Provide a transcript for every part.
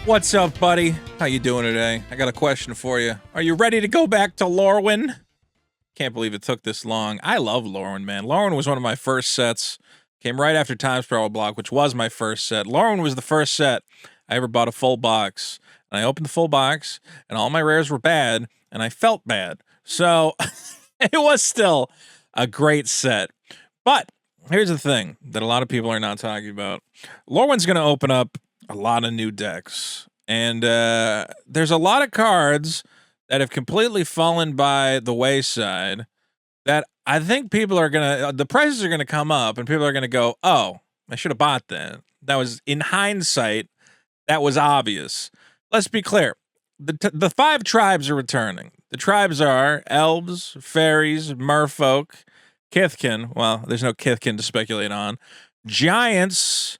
What's up, buddy? How you doing today? I got a question for you. Are you ready to go back to Lorwyn? Can't believe it took this long. I love Lorwyn, man. Lorwyn was one of my first sets. Came right after Times Sparrow Block, which was my first set. Lorwyn was the first set I ever bought a full box. And I opened the full box, and all my rares were bad, and I felt bad. So it was still a great set. But here's the thing that a lot of people are not talking about. Lorwyn's going to open up a lot of new decks. And there's a lot of cards that have completely fallen by the wayside that I think people are going to, the prices are going to come up and people are going to go, oh, I should have bought that. That was, in hindsight, that was obvious. Let's be clear. The 5 tribes are returning. The tribes are elves, fairies, merfolk, Kithkin. Well, there's no Kithkin to speculate on. Giants.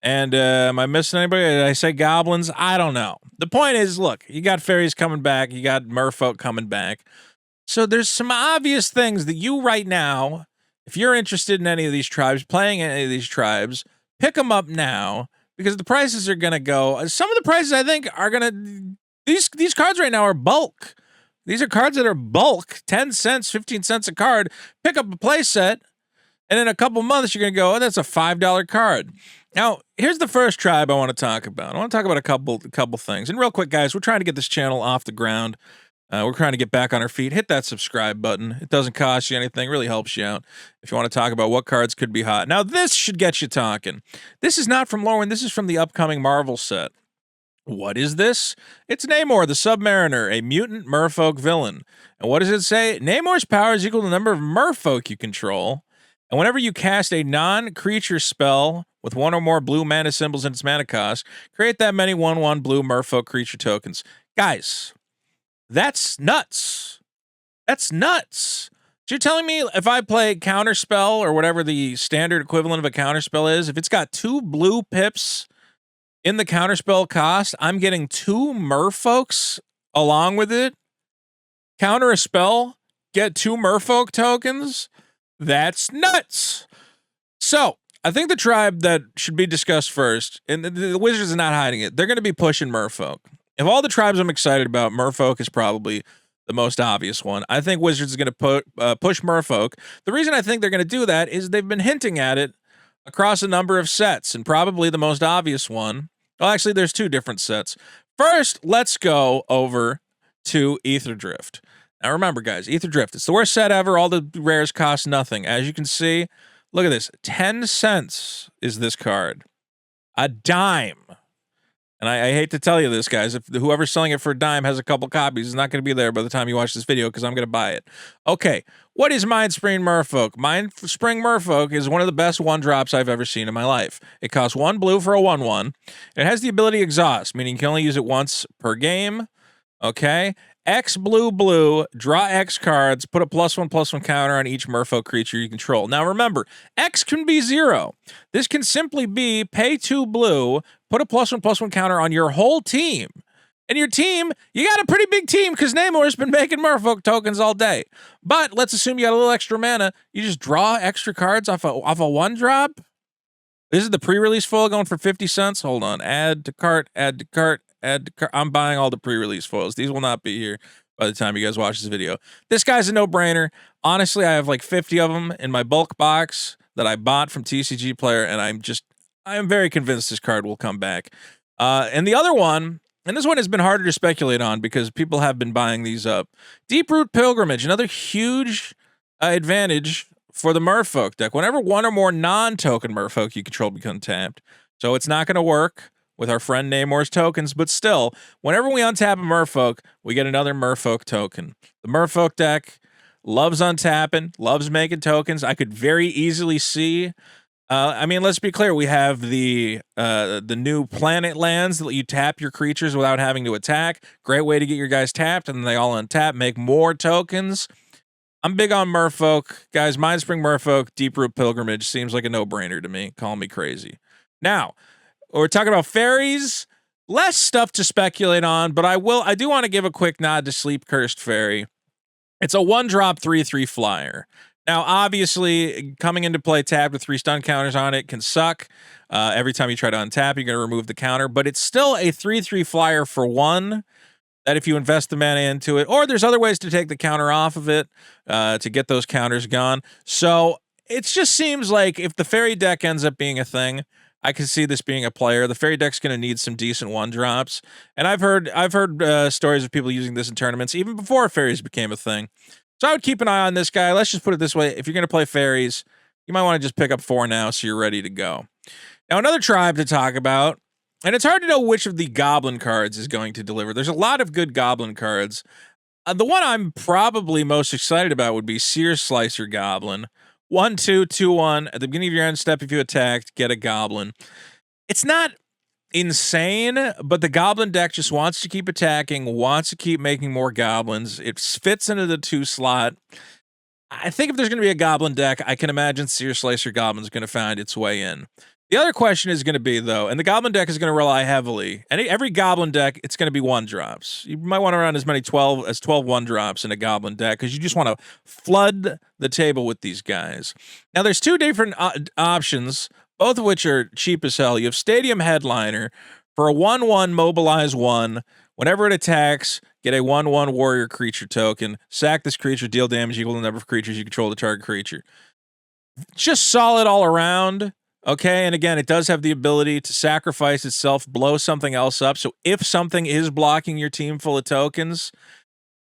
And am I missing anybody? Did I say goblins? I don't know. The point is, look, you got fairies coming back. You got merfolk coming back. So there's some obvious things that you right now, if you're interested in any of these tribes, playing any of these tribes, pick them up now because the prices are going to go. Some of the prices I think are going to, these cards right now are bulk. These are cards that are bulk, 10 cents, 15 cents a card. Pick up a playset, and in a couple months, you're going to go, oh, that's a $5 card. Now, here's the first tribe I want to talk about. I want to talk about a couple things. And real quick, guys, we're trying to get this channel off the ground. We're trying to get back on our feet. Hit that subscribe button. It doesn't cost you anything. It really helps you out if you want to talk about what cards could be hot. Now, this should get you talking. This is not from Lorwyn. This is from the upcoming Marvel set. What is this? It's Namor, the Submariner, a mutant merfolk villain. And what does it say? Namor's power is equal to the number of merfolk you control. And whenever you cast a non-creature spell with one or more blue mana symbols in its mana cost, create that many 1/1 blue merfolk creature tokens. Guys, that's nuts. That's nuts. So you're telling me if I play counterspell or whatever the standard equivalent of a counterspell is, if it's got 2 blue pips in the counterspell cost, I'm getting 2 merfolks along with it? Counter a spell, get 2 merfolk tokens? That's nuts. So I think the tribe that should be discussed first, and the Wizards are not hiding it, they're going to be pushing merfolk. Of all the tribes I'm excited about, merfolk is probably the most obvious one. I think Wizards is going to push merfolk. The reason I think they're going to do that is they've been hinting at it across a number of sets, and probably the most obvious one. Well, actually, there's 2 different sets. First, let's go over to Ether Drift. Now remember, guys, Ether Drift, it's the worst set ever. All the rares cost nothing. As you can see, look at this. 10 cents is this card. A dime. And I hate to tell you this, guys. If whoever's selling it for a dime has a couple copies, it's not going to be there by the time you watch this video because I'm going to buy it. Okay, what is Mindspring Merfolk? Mindspring Merfolk is one of the best 1-drops I've ever seen in my life. It costs 1 blue for a 1/1. It has the ability Exhaust, meaning you can only use it once per game. Okay? X blue, draw X cards, put a +1/+1 counter on each merfolk creature you control. Now remember, X can be 0. This can simply be pay 2 blue, put a +1/+1 counter on your whole team. And your team, you got a pretty big team because Namor's been making merfolk tokens all day. But let's assume you got a little extra mana. You just draw extra cards off a 1-drop. This is the pre-release foil going for 50 cents. Hold on. Add to cart, add to cart. I'm buying all the pre-release foils. These will not be here by the time you guys watch this video. This guy's a no-brainer. Honestly, I have like 50 of them in my bulk box that I bought from TCG Player, and I am very convinced this card will come back. And the other one, and this one has been harder to speculate on because people have been buying these up. Deeproot Pilgrimage, another huge advantage for the merfolk deck. Whenever 1 or more non-token merfolk you control become tapped. So it's not going to work with our friend Namor's tokens, but still, whenever we untap a merfolk, we get another merfolk token. The merfolk deck loves untapping, loves making tokens. I could very easily see, I mean, let's be clear, we have the new planet lands that let you tap your creatures without having to attack. Great way to get your guys tapped, and then they all untap, make more tokens. I'm big on merfolk. Guys, Mindspring Merfolk, Deeproot Pilgrimage seems like a no-brainer to me. Call me crazy. Now, we're talking about fairies. Less stuff to speculate on, but I do want to give a quick nod to Sleep Cursed Fairy. It's a 1-drop 3/3 flyer. Now, obviously, coming into play tapped with 3 stun counters on it can suck. Every time you try to untap, you're going to remove the counter, but it's still a 3/3 flyer for 1 that if you invest the mana into it, or there's other ways to take the counter off of it to get those counters gone. So it just seems like if the fairy deck ends up being a thing, I can see this being a player. The fairy deck's going to need some decent 1-drops, and I've heard stories of people using this in tournaments even before fairies became a thing. So I would keep an eye on this guy. Let's just put it this way: if you're going to play fairies, you might want to just pick up 4 now so you're ready to go. Now, another tribe to talk about, and it's hard to know which of the goblin cards is going to deliver. There's a lot of good goblin cards. The one I'm probably most excited about would be Seer Slicer Goblin. 1/2, 2/1. At the beginning of your end step, if you attacked, get a goblin. It's not insane, but the goblin deck just wants to keep attacking, wants to keep making more goblins. It fits into the 2 slot. I think if there's going to be a goblin deck, I can imagine Seer Slicer Goblin is going to find its way in. The other question is going to be, though, and the goblin deck is going to rely heavily, and every goblin deck, it's going to be 1-drops. You might want to run as many 12 1-drops in a goblin deck because you just want to flood the table with these guys. Now, there's 2 different options, both of which are cheap as hell. You have Stadium Headliner for a 1/1 mobilize 1. Whenever it attacks, get a 1/1 warrior creature token. Sack this creature, deal damage equal to the number of creatures you control the target creature. Just solid all around. Okay, and again, it does have the ability to sacrifice itself, blow something else up. So if something is blocking your team full of tokens,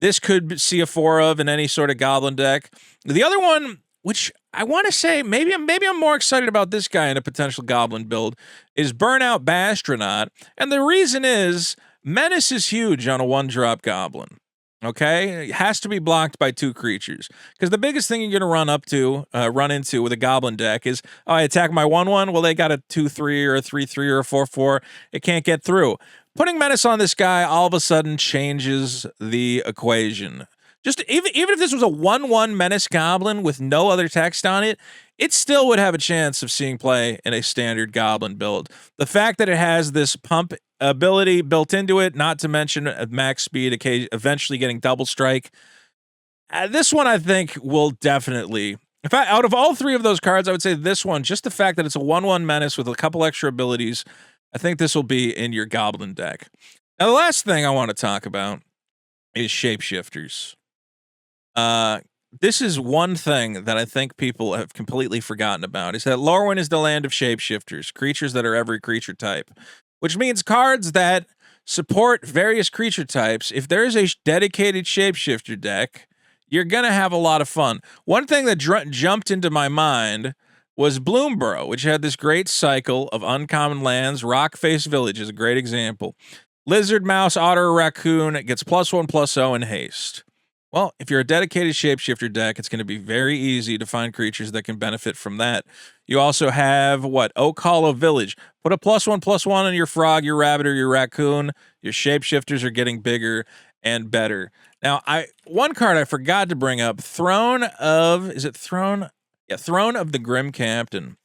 this could see a 4 of in any sort of goblin deck. The other one, which I want to say maybe I'm more excited about this guy in a potential goblin build, is Burnout Bastronaut. And the reason is Menace is huge on a 1-drop goblin. Okay, it has to be blocked by 2 creatures because the biggest thing you're going to run into with a goblin deck is, oh, I attack my 1/1. Well, they got a 2/3 or a 3/3 or a 4/4. It can't get through. Putting Menace on this guy all of a sudden changes the equation. Just even if this was a 1/1 Menace Goblin with no other text on it, it still would have a chance of seeing play in a standard Goblin build. The fact that it has this pump ability built into it, not to mention max speed, eventually getting double strike. This one, I think, will definitely. In fact, out of all 3 of those cards, I would say this one, just the fact that it's a 1/1 Menace with a couple extra abilities, I think this will be in your Goblin deck. Now, the last thing I want to talk about is Shapeshifters. This is one thing that I think people have completely forgotten about, is that Lorwyn is the land of shapeshifters, creatures that are every creature type, which means cards that support various creature types. If there is a dedicated shapeshifter deck, you're going to have a lot of fun. One thing that jumped into my mind was Bloomborough, which had this great cycle of uncommon lands. Rockface Village is a great example. Lizard, Mouse, Otter, Raccoon gets +1/+0 in haste. Well, if you're a dedicated shapeshifter deck, it's going to be very easy to find creatures that can benefit from that. You also have, Oak Hollow Village. Put a +1/+1 on your frog, your rabbit, or your raccoon. Your shapeshifters are getting bigger and better. Now, one card I forgot to bring up, Throne of the Grim Captain.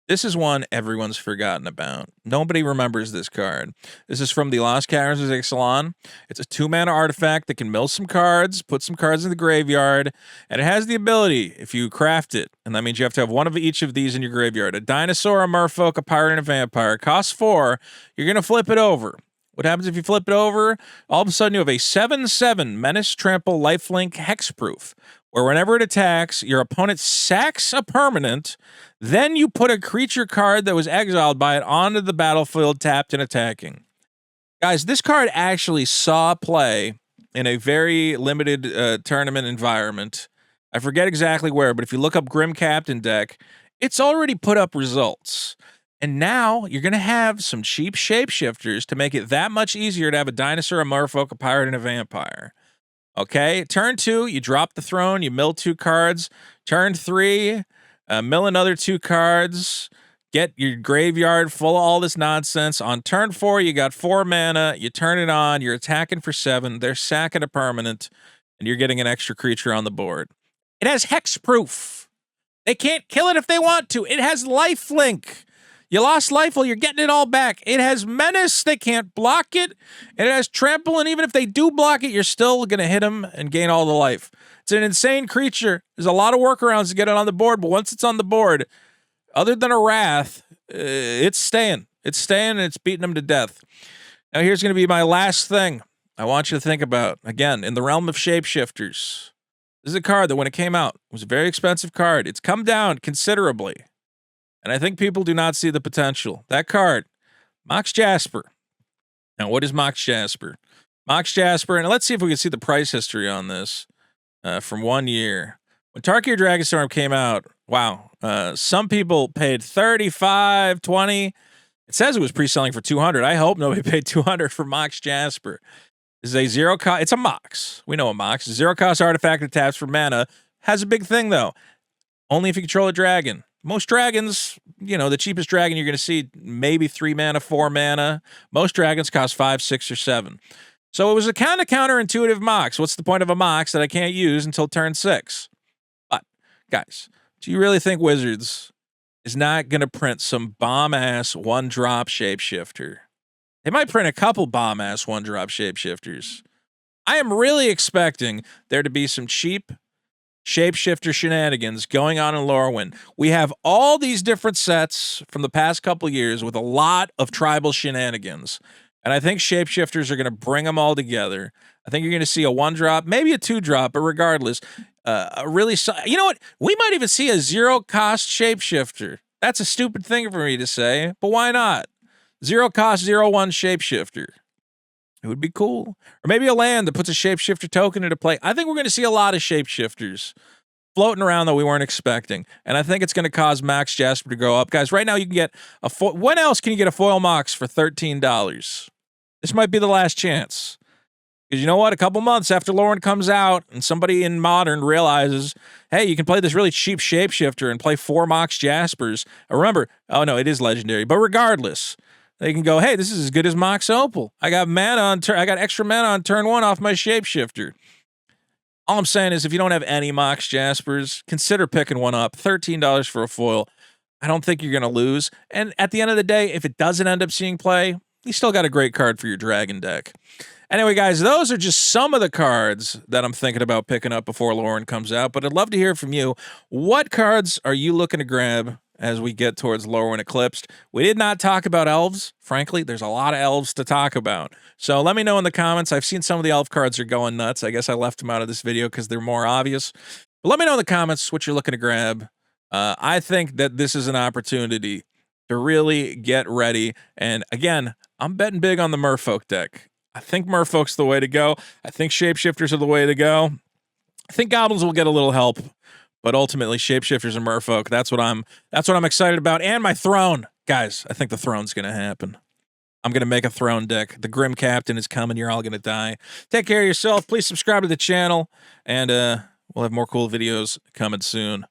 This is one everyone's forgotten about. Nobody remembers this card. This is from the Lost Caverns of Ixalan. It's a 2-mana artifact that can mill some cards, put some cards in the graveyard, and it has the ability, if you craft it, and that means you have to have one of each of these in your graveyard. A dinosaur, a merfolk, a pirate, and a vampire. Costs 4. You're going to flip it over. What happens if you flip it over? All of a sudden you have a 7/7 Menace, Trample, Lifelink, Hexproof, where whenever it attacks, your opponent sacks a permanent, then you put a creature card that was exiled by it onto the battlefield, tapped and attacking. Guys, this card actually saw play in a very limited tournament environment. I forget exactly where, but if you look up Grim Captain deck, it's already put up results. And now you're going to have some cheap shapeshifters to make it that much easier to have a dinosaur, a merfolk, a pirate, and a vampire. Okay, turn 2, you drop the throne, you mill 2 cards. Turn 3, mill another 2 cards. Get your graveyard full of all this nonsense. On turn 4, you got 4 mana. You turn it on, you're attacking for 7. They're sacking a permanent, and you're getting an extra creature on the board. It has hexproof. They can't kill it if they want to. It has lifelink. You lost life, well, you're getting it all back. It has menace, they can't block it. And it has trample, and even if they do block it, you're still going to hit them and gain all the life. It's an insane creature. There's a lot of workarounds to get it on the board, but once it's on the board, other than a Wrath, it's staying. It's staying, and it's beating them to death. Now, here's going to be my last thing I want you to think about. Again, in the realm of shapeshifters, this is a card that when it came out, was a very expensive card. It's come down considerably. And I think people do not see the potential. That card, Mox Jasper. Now, what is Mox Jasper? Mox Jasper, and let's see if we can see the price history on this from 1 year. When Tarkir Dragonstorm came out, wow, some people paid $35, $20. It says it was pre-selling for $200. I hope nobody paid $200 for Mox Jasper. This is a zero cost. It's a Mox. We know a Mox. Zero cost artifact that taps for mana. Has a big thing, though. Only if you control a dragon. Most dragons, you know, the cheapest dragon you're going to see, maybe 3 mana, 4 mana. Most dragons cost 5, 6, or 7. So it was a kind of counterintuitive Mox. What's the point of a Mox that I can't use until turn 6? But, guys, do you really think Wizards is not going to print some bomb-ass 1-drop shapeshifter? They might print a couple bomb-ass 1-drop shapeshifters. I am really expecting there to be some cheap shapeshifter shenanigans going on in Lorwyn. We have all these different sets from the past couple years with a lot of tribal shenanigans. And I think shapeshifters are going to bring them all together. I think you're going to see a 1-drop, maybe a 2-drop, but regardless, you know what? We might even see a 0-cost shapeshifter. That's a stupid thing for me to say, but why not? 0-cost, 0-1 shapeshifter. It would be cool. Or maybe a land that puts a shapeshifter token into play. I think we're going to see a lot of shapeshifters floating around that we weren't expecting. And I think it's going to cause Mox Jasper to go up. Guys, right now you can get a foil. When else can you get a foil Mox for $13? This might be the last chance. Because you know what? A couple months after Lorwyn comes out and somebody in Modern realizes, hey, you can play this really cheap shapeshifter and play 4 Mox Jaspers. Remember, oh no, it is legendary. But regardless, they can go, hey, this is as good as Mox Opal. I got mana on I got extra mana on turn 1 off my shapeshifter. All I'm saying is if you don't have any Mox Jaspers, consider picking one up. $13 for a foil. I don't think you're going to lose. And at the end of the day, if it doesn't end up seeing play, you still got a great card for your dragon deck. Anyway, guys, those are just some of the cards that I'm thinking about picking up before Lorwyn comes out. But I'd love to hear from you. What cards are you looking to grab as we get towards Lorwyn Eclipsed? We did not talk about elves. Frankly, there's a lot of elves to talk about. So let me know in the comments. I've seen some of the elf cards are going nuts. I guess I left them out of this video because they're more obvious. But let me know in the comments what you're looking to grab. I think that this is an opportunity to really get ready. And again, I'm betting big on the Merfolk deck. I think Merfolk's the way to go. I think Shapeshifters are the way to go. I think Goblins will get a little help. But ultimately, Shapeshifters and Merfolk, that's what I'm excited about. And my Throne. Guys, I think the Throne's going to happen. I'm going to make a Throne deck. The Grim Captain is coming. You're all going to die. Take care of yourself. Please subscribe to the channel. And we'll have more cool videos coming soon.